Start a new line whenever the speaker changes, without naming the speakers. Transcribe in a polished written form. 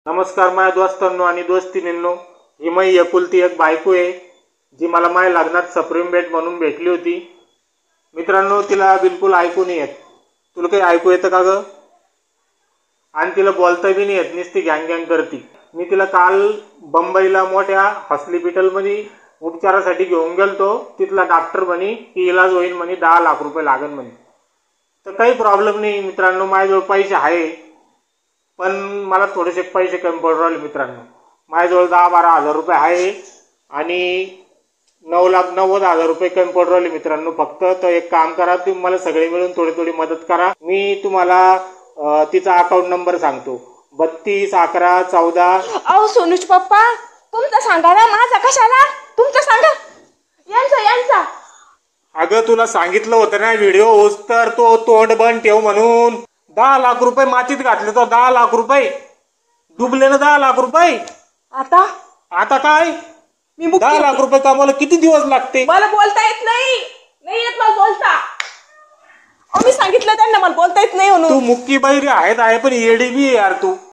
नमस्कार माझ्या दोस्तांनो आणि दोस्तीनींनो, ही माझी एकुलती एक बायको आहे जी मला माझ्या लग्नात सप्रेम भेट म्हणून भेटली होती। मित्रांनो, तिला बिलकुल ऐकू नाही येत। तुला काही ऐकू येतं का ग? आणि तिला बोलता बी नाही येत, नुसती गँग गँग करती। मी तिला काल बंबईला मोठ्या हॉस्पिटलमध्ये उपचारासाठी घेऊन गेलतो। तिथला डॉक्टर म्हणे की इलाज होईल म्हणे, 10 लाख रुपये लागेल म्हणे। तर काही प्रॉब्लेम नाही मित्रांनो, माझ्याजवळ पैसे आहे, पण मला थोडेसे पैसे कमी पडू राहिले मित्रांनो। माझ्याजवळ 10-12 हजार रुपये आहे आणि 9,90,000 रुपये कमी पडू राहिले मित्रांनो। फक्त तर एक काम करा, तुम्ही मला सगळे मिळून थोडी थोडी मदत करा। मी तुम्हाला तिचा अकाउंट नंबर सांगतो, 321114।
अहो सोनूच पप्पा, तुमचं सांगा ना, माझा कशाला? तुमचं सांगा, यांचा
अगं तुला सांगितलं होतं ना व्हिडिओ होस तर तो तोंड बंद ठेव म्हणून। 10 लाख रुपये मातीत घातले, तो 10 लाख रुपये डुबले ना। 10 लाख रुपये
आता
आता काय?
मी
10 लाख रुपये कमावला किती दिवस लागते?
मला बोलता येत नाही, नाही येत मला बोलता। अहो मी सांगितलं त्यांना मला बोलता येत नाही म्हणून।
तू मुक्की बैरी आहे पण येडी बी यार तू।